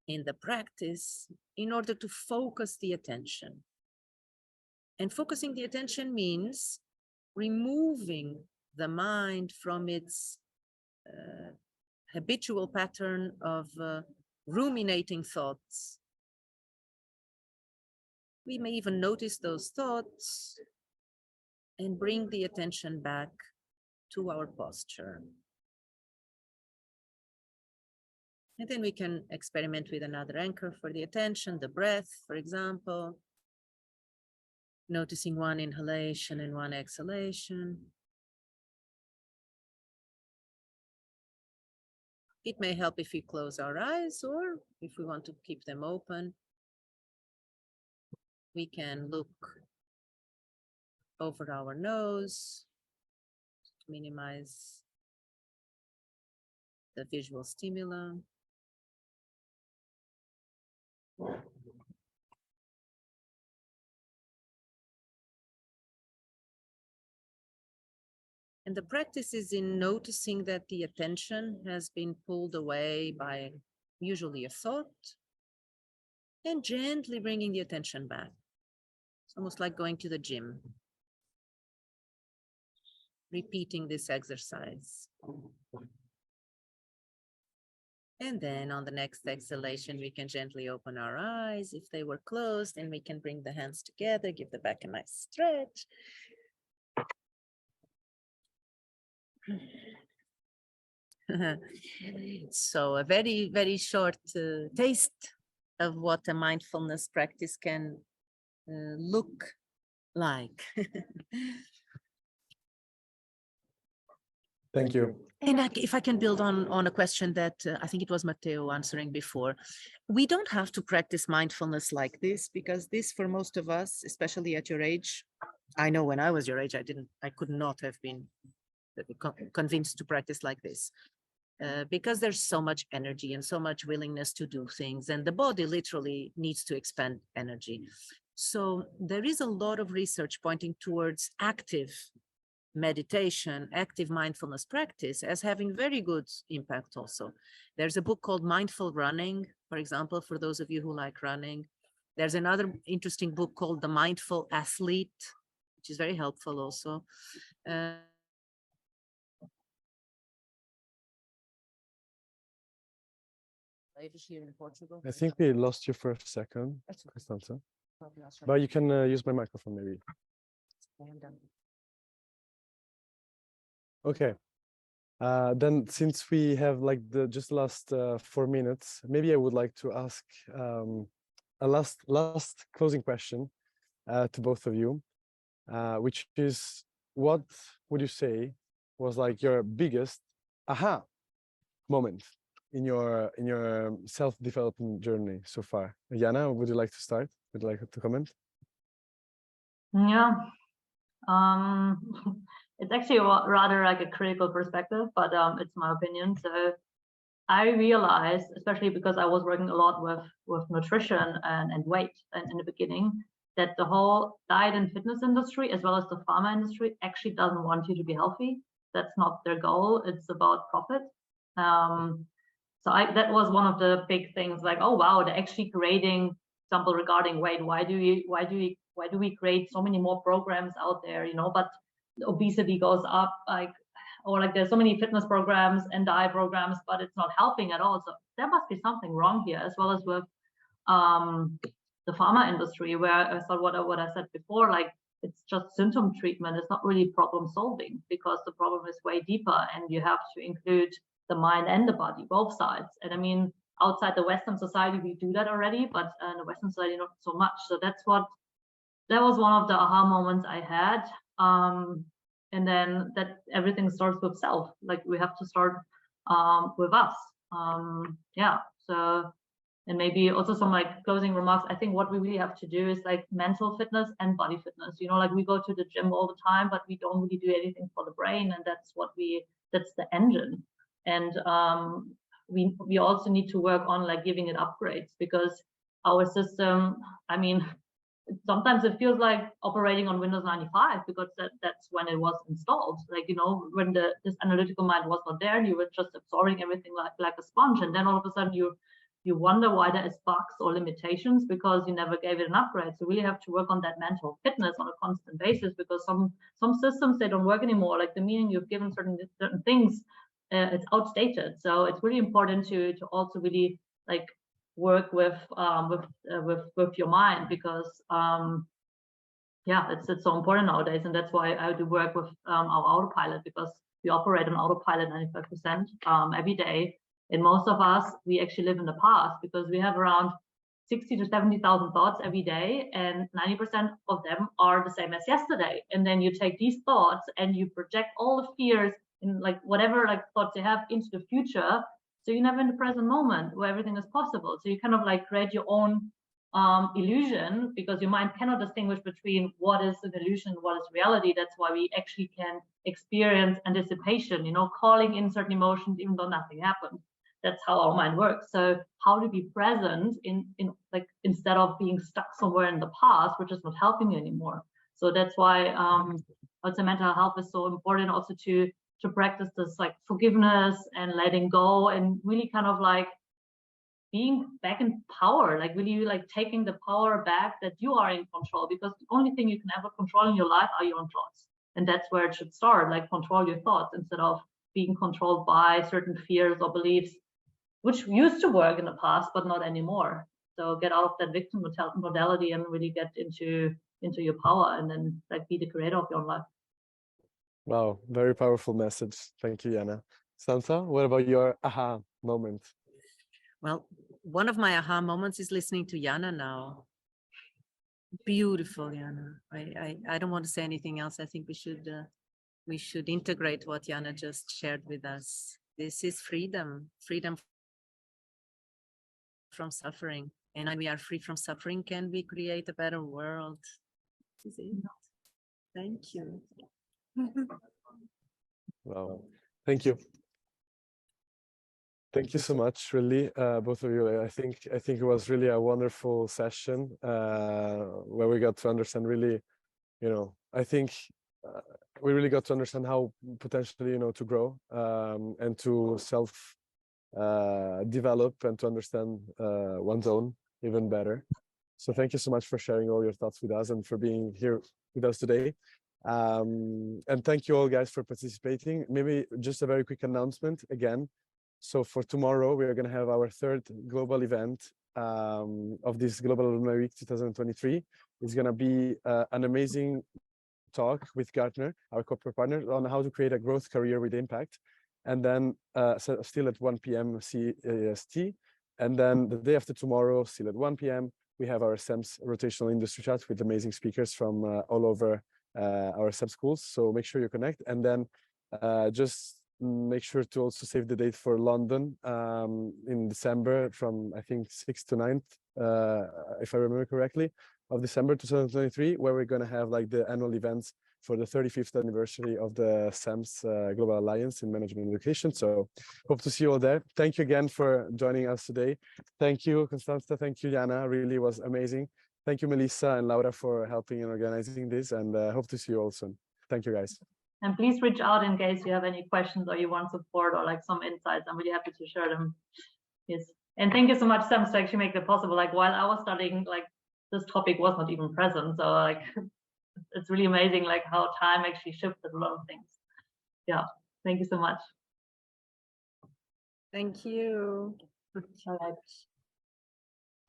C: in the practice in order to focus the attention. And focusing the attention means removing the mind from its habitual pattern of ruminating thoughts. We may even notice those thoughts and bring the attention back to our posture. And then we can experiment with another anchor for the attention, the breath, for example, noticing one inhalation and one exhalation. It may help if we close our eyes, or if we want to keep them open, we can look over our nose to minimize the visual stimuli. And the practice is in noticing that the attention has been pulled away by usually a thought, and gently bringing the attention back. It's almost like going to the gym. Repeating this exercise. And then on the next exhalation, we can gently open our eyes if they were closed, and we can bring the hands together, give the back a nice stretch. So a very, very short taste of what a mindfulness practice can look like.
A: Thank you.
C: And if I can build on a question that I think it was Matteo answering before, we don't have to practice mindfulness like this, because this, for most of us, especially at your age, I know when I was your age, I could not have been convinced to practice like this, because there's so much energy and so much willingness to do things, and the body literally needs to expend energy. So there is a lot of research pointing towards active meditation, active mindfulness practice as having very good impact also. There's a book called Mindful Running, for example, for those of you who like running. There's another interesting book called The Mindful Athlete, which is very helpful also. Here in Portugal.
A: I think we lost you for a second, Constanca. But you can use my microphone maybe. Okay. Then since we have like the just last 4 minutes, maybe I would like to ask a last closing question to both of you, which is, what would you say was like your biggest aha moment in your self-development journey so far? Jana, would you like to start? Would you like to comment?
B: Yeah. It's actually rather like a critical perspective, but it's my opinion. So I realized, especially because I was working a lot with nutrition and weight and in the beginning, that the whole diet and fitness industry, as well as the pharma industry, actually doesn't want you to be healthy. That's not their goal. It's about profit. So that was one of the big things, like, oh wow, they're actually creating, example regarding weight. Why do we create so many more programs out there, you know? But obesity goes up, or like there's so many fitness programs and diet programs, but it's not helping at all. So there must be something wrong here, as well as with the pharma industry, where I thought what I said before, like it's just symptom treatment. It's not really problem solving, because the problem is way deeper, and you have to include the mind and the body, both sides. And I mean, outside the Western society, we do that already, but in the Western society, not so much. So that was one of the aha moments I had. And then that everything starts with self. Like we have to start with us. Yeah. So, and maybe also some like closing remarks. I think what we really have to do is like mental fitness and body fitness. You know, like we go to the gym all the time, but we don't really do anything for the brain, and that's the engine. And we also need to work on like giving it upgrades, because our system, I mean, sometimes it feels like operating on Windows 95, because that's when it was installed. Like, you know, when this analytical mind was not there, and you were just absorbing everything like a sponge, and then all of a sudden you you wonder why there is bugs or limitations because you never gave it an upgrade. So we really have to work on that mental fitness on a constant basis, because some systems, they don't work anymore. Like the meaning you've given certain things, it's outdated. So it's really important to also really like work with your mind, because yeah, it's so important nowadays. And that's why I do work with our autopilot, because we operate on autopilot 95% every day. And most of us, we actually live in the past, because we have around 60 to 70,000 thoughts every day, and 90% of them are the same as yesterday. And then you take these thoughts and you project all the fears in like whatever like thoughts you have into the future. So you're never in the present moment where everything is possible. So you kind of like create your own illusion, because your mind cannot distinguish between what is an illusion, what is reality. That's why we actually can experience anticipation, you know, calling in certain emotions even though nothing happened. That's how our mind works. So how to be present in like, instead of being stuck somewhere in the past, which is not helping you anymore. So that's why also mental health is so important, also to practice this like forgiveness and letting go, and really kind of like being back in power, like really like taking the power back, that you are in control, because the only thing you can ever control in your life are your own thoughts. And that's where it should start, like control your thoughts instead of being controlled by certain fears or beliefs, which used to work in the past, but not anymore. So get out of that victim modality and really get into your power, and then like be the creator of your own life.
A: Wow, very powerful message. Thank you, Jana. Sansa, what about your aha moment?
C: Well, one of my aha moments is listening to Jana now. Beautiful, Jana. I don't want to say anything else. I think we should integrate what Jana just shared with us. This is freedom from suffering. And when we are free from suffering, can we create a better world? Is it? Thank you.
A: Wow, thank you. Thank you so much, really, both of you. I think it was really a wonderful session where we got to understand really, you know, I think we really got to understand how potentially, you know, to grow and to self develop and to understand one's own even better. So thank you so much for sharing all your thoughts with us and for being here with us today. And thank you all guys for participating. Maybe just a very quick announcement again. So for tomorrow, we are going to have our third global event of this Global Alumni Week 2023. It's going to be an amazing talk with Gartner, our corporate partner, on how to create a growth career with impact. And then so still at 1 p.m. CEST. And then the day after tomorrow, still at 1 p.m., we have our CEMS rotational industry chat with amazing speakers from all over our CEMS schools. So make sure you connect. And then just make sure to also save the date for London in December from, I think, 6th to 9th, if I remember correctly, of December 2023, where we're going to have like the annual events for the 35th anniversary of the CEMS Global Alliance in Management and Education. So hope to see you all there. Thank you again for joining us today. Thank you, Constanza. Thank you, Jana. Really was amazing. Thank you, Melissa and Laura, for helping and organizing this, and hope to see you all soon. Thank you, guys.
B: And please reach out in case you have any questions or you want support or like some insights. I'm really happy to share them. Yes. And thank you so much, CEMS, to actually make that possible. Like while I was studying, like this topic was not even present. So like it's really amazing like how time actually shifted a lot of things. Yeah. Thank you so much.
C: Thank you.
B: All right.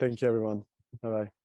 A: Thank you, everyone. Bye-bye.